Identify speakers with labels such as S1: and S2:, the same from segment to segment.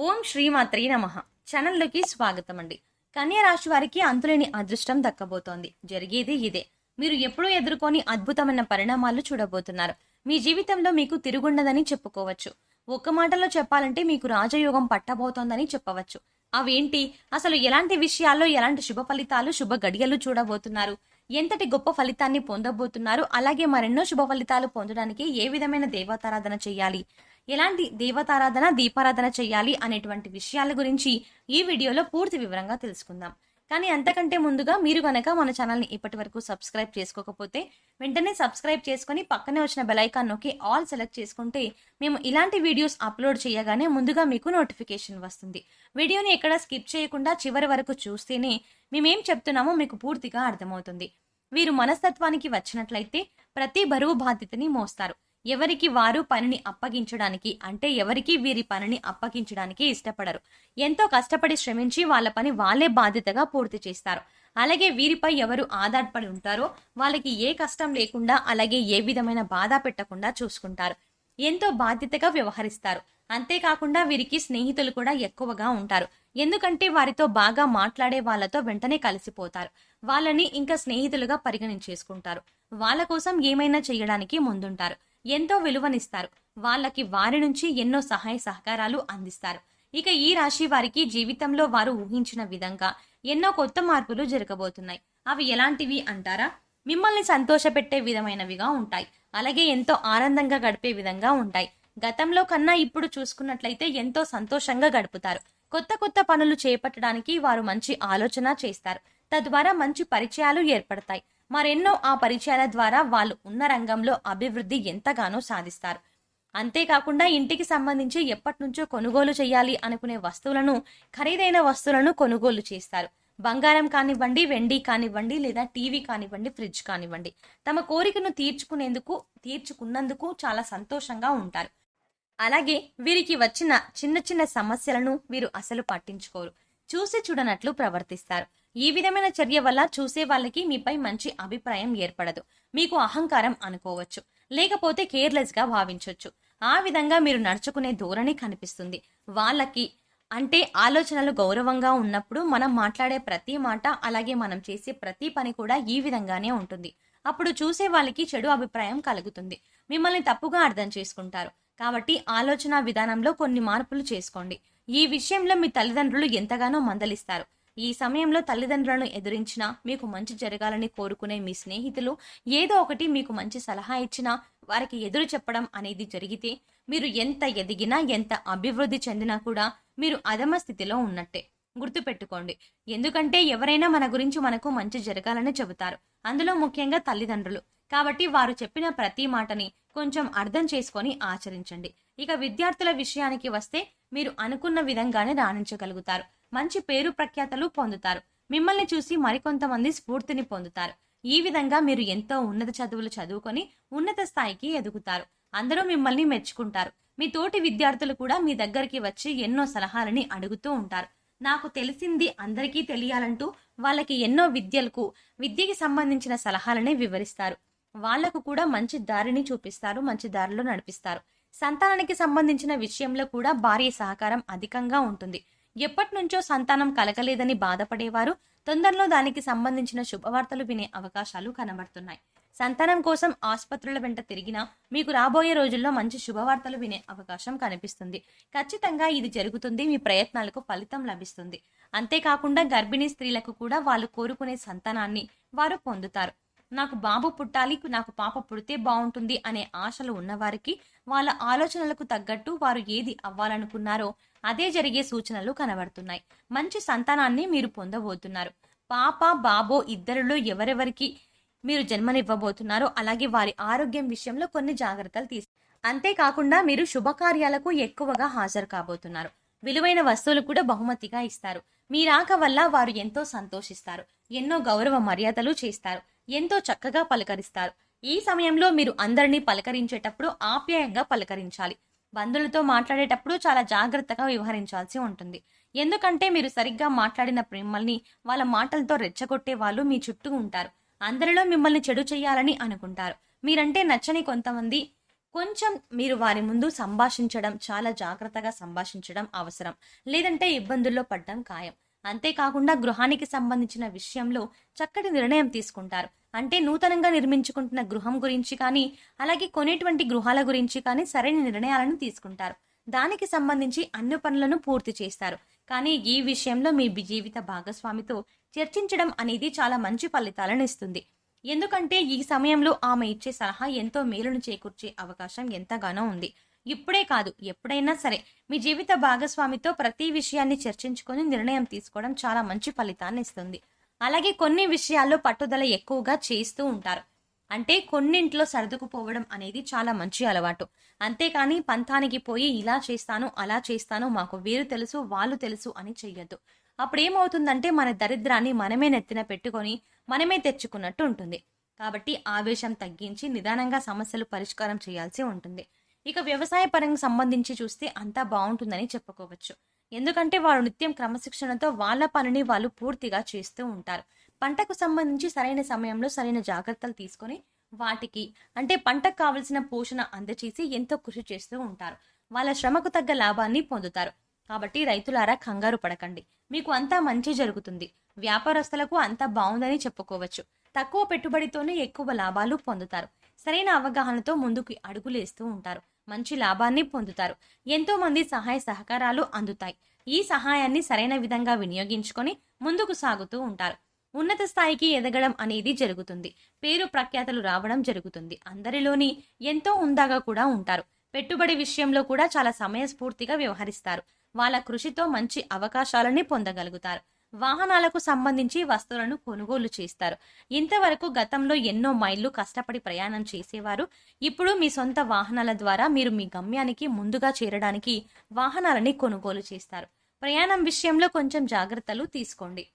S1: ఓం శ్రీమాత్రే నమః. ఛానల్లోకి స్వాగతం అండి. కన్యా రాశి వారికి అంతులేని అదృష్టం దక్కబోతోంది. జరిగేది ఇదే. మీరు ఎప్పుడూ ఎదుర్కొని అద్భుతమైన పరిణామాలు చూడబోతున్నారు. మీ జీవితంలో మీకు తిరుగుండదని చెప్పుకోవచ్చు. ఒక్క మాటలో చెప్పాలంటే మీకు రాజయోగం పట్టబోతోందని చెప్పవచ్చు. అవేంటి, అసలు ఎలాంటి విషయాల్లో ఎలాంటి శుభ ఫలితాలు, శుభ గడియలు చూడబోతున్నారు, ఎంతటి గొప్ప ఫలితాన్ని పొందబోతున్నారు, అలాగే మరెన్నో శుభ ఫలితాలు పొందడానికి ఏ విధమైన దేవతారాధన చేయాలి, ఎలాంటి దేవతారాధన దీపారాధన చేయాలి అనేటువంటి విషయాల గురించి ఈ వీడియోలో పూర్తి వివరంగా తెలుసుకుందాం. కానీ అంతకంటే ముందుగా మీరు గనక మన ఛానల్ని ఇప్పటి వరకు సబ్స్క్రైబ్ చేసుకోకపోతే వెంటనే సబ్స్క్రైబ్ చేసుకుని పక్కనే వచ్చిన బెల్ ఐకాన్ నొక్కి ఆల్ సెలెక్ట్ చేసుకుంటే మేము ఇలాంటి వీడియోస్ అప్లోడ్ చేయగానే ముందుగా మీకు నోటిఫికేషన్ వస్తుంది. వీడియోని ఎక్కడ స్కిప్ చేయకుండా చివరి వరకు చూస్తేనే మేమేం చెప్తున్నామో మీకు పూర్తిగా అర్థమవుతుంది. వీరు మనస్తత్వానికి వచ్చినట్లయితే ప్రతి బరువు బాధ్యతని మోస్తారు. ఎవరికి వారు పనిని అప్పగించడానికి, అంటే ఎవరికి వీరి పనిని అప్పగించడానికి ఇష్టపడరు. ఎంతో కష్టపడి శ్రమించి వాళ్ళ పని వాళ్ళే బాధ్యతగా పూర్తి చేస్తారు. అలాగే వీరిపై ఎవరు ఆధారపడి ఉంటారో వాళ్ళకి ఏ కష్టం లేకుండా, అలాగే ఏ విధమైన బాధ పెట్టకుండా చూసుకుంటారు. ఎంతో బాధ్యతగా వ్యవహరిస్తారు. అంతేకాకుండా వీరికి స్నేహితులు కూడా ఎక్కువగా ఉంటారు. ఎందుకంటే వారితో బాగా మాట్లాడే వాళ్ళతో వెంటనే కలిసిపోతారు. వాళ్ళని ఇంకా స్నేహితులుగా పరిగణించేసుకుంటారు. వాళ్ళ కోసం ఏమైనా చేయడానికి ముందుంటారు. ఎంతో విలువనిస్తారు. వాళ్ళకి వారి నుంచి ఎన్నో సహాయ సహకారాలు అందిస్తారు. ఇక ఈ రాశి వారికి జీవితంలో వారు ఊహించిన విధంగా ఎన్నో కొత్త మార్పులు జరగబోతున్నాయి. అవి ఎలాంటివి అంటారా? మిమ్మల్ని సంతోషపెట్టే విధమైనవిగా ఉంటాయి. అలాగే ఎంతో ఆనందంగా గడిపే విధంగా ఉంటాయి. గతంలో కన్నా ఇప్పుడు చూసుకున్నట్లయితే ఎంతో సంతోషంగా గడుపుతారు. కొత్త కొత్త పనులు చేపట్టడానికి వారు మంచి ఆలోచన చేస్తారు. తద్వారా మంచి పరిచయాలు ఏర్పడతాయి. మరెన్నో ఆ పరిచయాల ద్వారా వాళ్ళు ఉన్న రంగంలో అభివృద్ధి ఎంతగానో సాధిస్తారు. అంతేకాకుండా ఇంటికి సంబంధించి ఎప్పటి నుంచో కొనుగోలు చేయాలి అనుకునే వస్తువులను, ఖరీదైన వస్తువులను కొనుగోలు చేస్తారు. బంగారం కానివ్వండి, వెండి కానివ్వండి, లేదా టీవీ కానివ్వండి, ఫ్రిడ్జ్ కానివ్వండి, తమ కోరికను తీర్చుకున్నందుకు చాలా సంతోషంగా ఉంటారు. అలాగే వీరికి వచ్చిన చిన్న చిన్న సమస్యలను వీరు అసలు పట్టించుకోరు. చూసి చూడనట్లు ప్రవర్తిస్తారు. ఈ విధమైన చర్య వల్ల చూసే వాళ్ళకి మీపై మంచి అభిప్రాయం ఏర్పడదు. మీకు అహంకారం అనుకోవచ్చు, లేకపోతే కేర్లెస్ గా భావించవచ్చు. ఆ విధంగా మీరు నడుచుకునే ధోరణి కనిపిస్తుంది. వాళ్ళకి అంటే ఆలోచనలు గౌరవంగా ఉన్నప్పుడు మనం మాట్లాడే ప్రతి మాట, అలాగే మనం చేసే ప్రతి పని కూడా ఈ విధంగానే ఉంటుంది. అప్పుడు చూసే వాళ్ళకి చెడు అభిప్రాయం కలుగుతుంది. మిమ్మల్ని తప్పుగా అర్థం చేసుకుంటారు. కాబట్టి ఆలోచన విధానంలో కొన్ని మార్పులు చేసుకోండి. ఈ విషయంలో మీ తల్లిదండ్రులు ఎంతగానో మందలిస్తారు. ఈ సమయంలో తల్లిదండ్రులను ఎదిరించినా, మీకు మంచి జరగాలని కోరుకునే మీ స్నేహితులు ఏదో ఒకటి మీకు మంచి సలహా ఇచ్చినా వారికి ఎదురు చెప్పడం అనేది జరిగితే మీరు ఎంత ఎదిగినా, ఎంత అభివృద్ధి చెందినా కూడా మీరు అధమ స్థితిలో ఉన్నట్టే. గుర్తుపెట్టుకోండి. ఎందుకంటే ఎవరైనా మన గురించి మనకు మంచి జరగాలని చెబుతారు. అందులో ముఖ్యంగా తల్లిదండ్రులు. కాబట్టి వారు చెప్పిన ప్రతి మాటని కొంచెం అర్థం చేసుకొని ఆచరించండి. ఇక విద్యార్థుల విషయానికి వస్తే మీరు అనుకున్న విధంగానే రాణించగలుగుతారు. మంచి పేరు ప్రఖ్యాతలు పొందుతారు. మిమ్మల్ని చూసి మరికొంతమంది స్ఫూర్తిని పొందుతారు. ఈ విధంగా మీరు ఎంతో ఉన్నత చదువులు చదువుకొని ఉన్నత స్థాయికి ఎదుగుతారు. అందరూ మిమ్మల్ని మెచ్చుకుంటారు. మీ తోటి విద్యార్థులు కూడా మీ దగ్గరికి వచ్చి ఎన్నో సలహాలని అడుగుతూ ఉంటారు. నాకు తెలిసింది అందరికీ తెలియాలంటూ వాళ్ళకి ఎన్నో విద్యకి సంబంధించిన సలహాలని వివరిస్తారు. వాళ్లకు కూడా మంచి దారిని చూపిస్తారు, మంచి దారిలో నడిపిస్తారు. సంతానానికి సంబంధించిన విషయంలో కూడా భార్య సహకారం అధికంగా ఉంటుంది. ఎప్పటి నుంచో సంతానం కలగలేదని బాధపడేవారు తొందరలో దానికి సంబంధించిన శుభవార్తలు వినే అవకాశాలు కనబడుతున్నాయి. సంతానం కోసం ఆసుపత్రుల వెంట తిరిగినా మీకు రాబోయే రోజుల్లో మంచి శుభవార్తలు వినే అవకాశం కనిపిస్తుంది. ఖచ్చితంగా ఇది జరుగుతుంది. మీ ప్రయత్నాలకు ఫలితం లభిస్తుంది. అంతేకాకుండా గర్భిణీ స్త్రీలకు కూడా వాళ్ళు కోరుకునే సంతానాన్ని వారు పొందుతారు. నాకు బాబు పుట్టాలి, నాకు పాప పుడితే బాగుంటుంది అనే ఆశలు ఉన్నవారికి వాళ్ళ ఆలోచనలకు తగ్గట్టు వారు ఏది అవ్వాలనుకున్నారో అదే జరిగే సూచనలు కనబడుతున్నాయి. మంచి సంతానాన్ని మీరు పొందబోతున్నారు. పాప బాబో ఇద్దరిలో ఎవరెవరికి మీరు జన్మనివ్వబోతున్నారో అలాగే వారి ఆరోగ్యం విషయంలో కొన్ని జాగ్రత్తలు అంతేకాకుండా మీరు శుభకార్యాలకు ఎక్కువగా హాజరు కాబోతున్నారు. విలువైన వస్తువులు కూడా బహుమతిగా ఇస్తారు. మీ రాక వల్ల వారు ఎంతో సంతోషిస్తారు. ఎన్నో గౌరవ మర్యాదలు చేస్తారు. ఎంతో చక్కగా పలకరిస్తారు. ఈ సమయంలో మీరు అందరినీ పలకరించేటప్పుడు ఆప్యాయంగా పలకరించాలి. బంధువులతో మాట్లాడేటప్పుడు చాలా జాగ్రత్తగా వ్యవహరించాల్సి ఉంటుంది. ఎందుకంటే మీరు సరిగ్గా మాట్లాడిన మిమ్మల్ని వాళ్ళ మాటలతో రెచ్చగొట్టే వాళ్ళు మీ చుట్టూ ఉంటారు. అందరిలో మిమ్మల్ని చెడు చేయాలని అనుకుంటారు. మీరంటే నచ్చని కొంతమంది కొంచెం మీరు వారి ముందు సంభాషించడం, చాలా జాగ్రత్తగా సంభాషించడం అవసరం. లేదంటే ఇబ్బందుల్లో పడ్డం ఖాయం. అంతేకాకుండా గృహానికి సంబంధించిన విషయంలో చక్కటి నిర్ణయం తీసుకుంటారు. అంటే నూతనంగా నిర్మించుకుంటున్న గృహం గురించి కానీ, అలాగే కొనేటువంటి గృహాల గురించి కానీ సరైన నిర్ణయాలను తీసుకుంటారు. దానికి సంబంధించి అన్ని పనులను పూర్తి చేస్తారు. కానీ ఈ విషయంలో మీ జీవిత భాగస్వామితో చర్చించడం అనేది చాలా మంచి ఫలితాలను ఇస్తుంది. ఎందుకంటే ఈ సమయంలో ఆమె ఇచ్చే సలహా ఎంతో మేలును చేకూర్చే అవకాశం ఎంతగానో ఉంది. ఇప్పుడే కాదు, ఎప్పుడైనా సరే మీ జీవిత భాగస్వామితో ప్రతి విషయాన్ని చర్చించుకొని నిర్ణయం తీసుకోవడం చాలా మంచి ఫలితాన్ని ఇస్తుంది. అలాగే కొన్ని విషయాల్లో పట్టుదల ఎక్కువగా చేస్తూ ఉంటారు. అంటే కొన్నింట్లో సర్దుకుపోవడం అనేది చాలా మంచి అలవాటు. అంతేకాని పంతానికి పోయి ఇలా చేస్తాను, అలా చేస్తాను, మాకు వీరు తెలుసు, వాళ్ళు తెలుసు అని చెయ్యొద్దు. అప్పుడేమవుతుందంటే మన దరిద్రాన్ని మనమే నెత్తిన పెట్టుకొని మనమే తెచ్చుకున్నట్టు ఉంటుంది. కాబట్టి ఆవేశం తగ్గించి నిదానంగా సమస్యలు పరిష్కారం చేయాల్సి ఉంటుంది. ఇక వ్యవసాయ పరంగా సంబంధించి చూస్తే అంతా బాగుంటుందని చెప్పుకోవచ్చు. ఎందుకంటే వారు నిత్యం క్రమశిక్షణతో వాళ్ళ పనిని వాళ్ళు పూర్తిగా చేస్తూ ఉంటారు. పంటకు సంబంధించి సరైన సమయంలో సరైన జాగ్రత్తలు తీసుకొని వాటికి అంటే పంటకు కావలసిన పోషణ అందచేసి ఎంతో కృషి చేస్తూ ఉంటారు. వాళ్ళ శ్రమకు తగ్గ లాభాన్ని పొందుతారు. కాబట్టి రైతులారా కంగారు పడకండి, మీకు అంతా మంచి జరుగుతుంది. వ్యాపారస్తులకు అంతా బాగుందని చెప్పుకోవచ్చు. తక్కువ పెట్టుబడితోనే ఎక్కువ లాభాలు పొందుతారు. సరైన అవగాహనతో ముందుకు అడుగులేస్తూ ఉంటారు. మంచి లాభాన్ని పొందుతారు. ఎంతో మంది సహాయ సహకారాలు అందుతాయి. ఈ సహాయాన్ని సరైన విధంగా వినియోగించుకొని ముందుకు సాగుతూ ఉంటారు. ఉన్నత స్థాయికి ఎదగడం అనేది జరుగుతుంది. పేరు ప్రఖ్యాతలు రావడం జరుగుతుంది. అందరిలోని ఎంతో హుందాగా కూడా ఉంటారు. పెట్టుబడి విషయంలో కూడా చాలా సమయస్ఫూర్తిగా వ్యవహరిస్తారు. వాళ్ళ కృషితో మంచి అవకాశాలని పొందగలుగుతారు. వాహనాలకు సంబంధించి వస్తువులను కొనుగోలు చేస్తారు. ఇంతవరకు గతంలో ఎన్నో మైళ్ళు కష్టపడి ప్రయాణం చేసేవారు ఇప్పుడు మీ సొంత వాహనాల ద్వారా మీరు మీ గమ్యానికి ముందుగా చేరడానికి వాహనాలని కొనుగోలు చేస్తారు. ప్రయాణం విషయంలో కొంచెం జాగ్రత్తలు తీసుకోండి.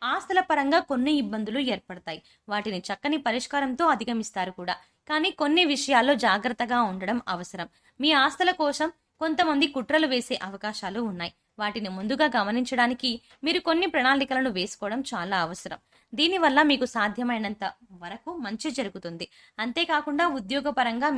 S1: ఆస్తుల పరంగా కొన్ని ఇబ్బందులు ఏర్పడతాయి. వాటిని చక్కని పరిష్కారంతో అధిగమిస్తారు కూడా. కానీ కొన్ని విషయాల్లో జాగ్రత్తగా ఉండడం అవసరం. మీ ఆస్తుల కోసం కొంతమంది కుట్రలు వేసే అవకాశాలు ఉన్నాయి. వాటిని ముందుగా గమనించడానికి మీరు కొన్ని ప్రణాళికలను వేసుకోవడం చాలా అవసరం. దీనివల్ల మీకు సాధ్యమైనంత వరకు మంచి జరుగుతుంది. అంతేకాకుండా ఉద్యోగపరంగా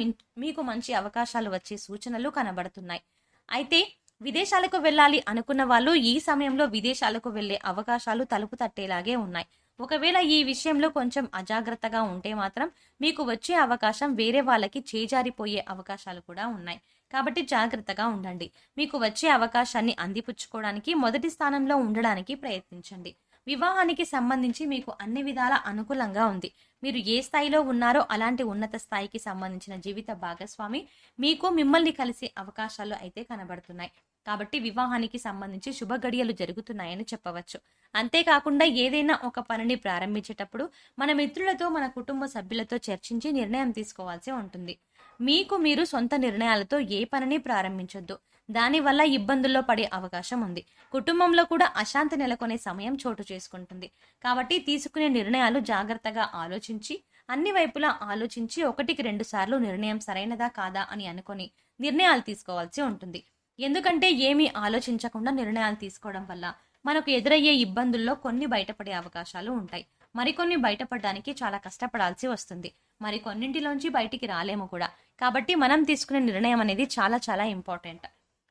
S1: మీకు మంచి అవకాశాలు వచ్చే సూచనలు కనబడుతున్నాయి. అయితే విదేశాలకు వెళ్ళాలి అనుకున్న వాళ్ళు ఈ సమయంలో విదేశాలకు వెళ్లే అవకాశాలు తలుపు తట్టేలాగే ఉన్నాయి. ఒకవేళ ఈ విషయంలో కొంచెం అజాగ్రత్తగా ఉంటే మాత్రం మీకు వచ్చే అవకాశం వేరే వాళ్ళకి చేజారిపోయే అవకాశాలు కూడా ఉన్నాయి. కాబట్టి జాగ్రత్తగా ఉండండి. మీకు వచ్చే అవకాశాన్ని అందిపుచ్చుకోవడానికి మొదటి స్థానంలో ఉండడానికి ప్రయత్నించండి. వివాహానికి సంబంధించి మీకు అన్ని విధాల అనుకూలంగా ఉంది. మీరు ఏ స్థాయిలో ఉన్నారో అలాంటి ఉన్నత స్థాయికి సంబంధించిన జీవిత భాగస్వామి మీకు మిమ్మల్ని కలిసే అవకాశాలు అయితే కనబడుతున్నాయి. కాబట్టి వివాహానికి సంబంధించి శుభ గడియలు జరుగుతున్నాయని చెప్పవచ్చు. అంతేకాకుండా ఏదైనా ఒక పనిని ప్రారంభించేటప్పుడు మన మిత్రులతో, మన కుటుంబ సభ్యులతో చర్చించి నిర్ణయం తీసుకోవాల్సి ఉంటుంది. మీకు మీరు సొంత నిర్ణయాలతో ఏ పనిని ప్రారంభించొద్దు. దానివల్ల ఇబ్బందుల్లో పడే అవకాశం ఉంది. కుటుంబంలో కూడా అశాంతి నెలకొనే సమయం చోటు చేసుకుంటుంది. కాబట్టి తీసుకునే నిర్ణయాలు జాగ్రత్తగా ఆలోచించి, అన్ని వైపులా ఆలోచించి 1-2 సార్లు నిర్ణయం సరైనదా కాదా అని అనుకొని నిర్ణయాలు తీసుకోవాల్సి ఉంటుంది. ఎందుకంటే ఏమీ ఆలోచించకుండా నిర్ణయాలు తీసుకోవడం వల్ల మనకు ఎదురయ్యే ఇబ్బందుల్లో కొన్ని బయటపడే అవకాశాలు ఉంటాయి. మరికొన్ని బయటపడడానికి చాలా కష్టపడాల్సి వస్తుంది. మరికొన్నింటిలోంచి బయటికి రాలేము కూడా. కాబట్టి మనం తీసుకునే నిర్ణయం అనేది చాలా చాలా ఇంపార్టెంట్.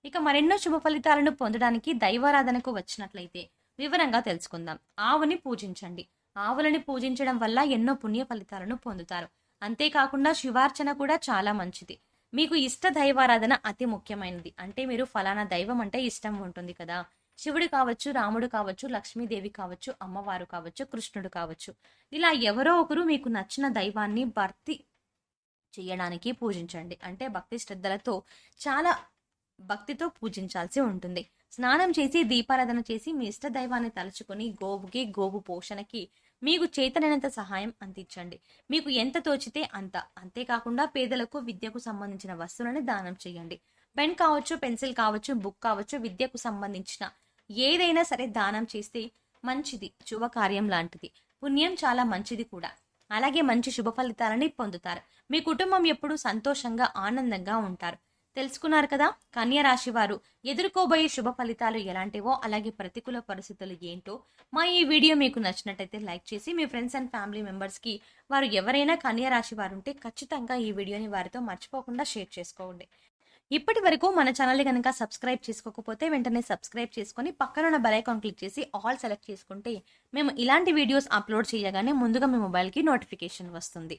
S1: ఇక మరెన్నో శుభ ఫలితాలను పొందడానికి దైవారాధనకు వచ్చినట్లయితే వివరంగా తెలుసుకుందాం. ఆవుని పూజించండి. ఆవులని పూజించడం వల్ల ఎన్నో పుణ్య ఫలితాలను పొందుతారు. అంతేకాకుండా శివార్చన కూడా చాలా మంచిది. మీకు ఇష్ట దైవారాధన అతి ముఖ్యమైనది. అంటే మీరు ఫలానా దైవం అంటే ఇష్టం ఉంటుంది కదా. శివుడు కావచ్చు, రాముడు కావచ్చు, లక్ష్మీదేవి కావచ్చు, అమ్మవారు కావచ్చు, కృష్ణుడు కావచ్చు. ఇలా ఎవరో ఒకరు మీకు నచ్చిన దైవాన్ని భక్తి చేయడానికి పూజించండి. అంటే భక్తి శ్రద్ధలతో చాలా భక్తితో పూజించాల్సి ఉంటుంది. స్నానం చేసి దీపారాధన చేసి మీ ఇష్ట దైవాన్ని తలుచుకొని గోవుకి, గోవు పోషణకి మీకు చేతనైనంత సహాయం అందించండి. మీకు ఎంత తోచితే అంత. అంతేకాకుండా పేదలకు విద్యకు సంబంధించిన వస్తువులని దానం చేయండి. పెన్ కావచ్చు, పెన్సిల్ కావచ్చు, బుక్ కావచ్చు, విద్యకు సంబంధించిన ఏదైనా సరే దానం చేస్తే మంచిది. శుభకార్యం లాంటిది. పుణ్యం చాలా మంచిది కూడా. అలాగే మంచి శుభ ఫలితాలని పొందుతారు. మీ కుటుంబం ఎప్పుడూ సంతోషంగా ఆనందంగా ఉంటారు. తెలుసుకున్నారు కదా, కన్య రాశి వారు ఎదుర్కోబోయే శుభ ఫలితాలు ఎలాంటివో, అలాగే ప్రతికూల పరిస్థితులు ఏంటో. మా ఈ వీడియో మీకు నచ్చినట్టయితే లైక్ చేసి మీ ఫ్రెండ్స్ అండ్ ఫ్యామిలీ మెంబర్స్కి వారు ఎవరైనా కన్య రాశి వారు ఉంటే ఖచ్చితంగా ఈ వీడియోని వారితో మర్చిపోకుండా షేర్ చేసుకోండి. ఇప్పటి వరకు మన ఛానల్ని కనుక సబ్స్క్రైబ్ చేసుకోకపోతే వెంటనే సబ్స్క్రైబ్ చేసుకొని పక్కన ఉన్న బెల్ ఐకాన్ క్లిక్ చేసి ఆల్ సెలెక్ట్ చేసుకుంటే మేము ఇలాంటి వీడియోస్ అప్లోడ్ చేయగానే ముందుగా మీ మొబైల్కి నోటిఫికేషన్ వస్తుంది.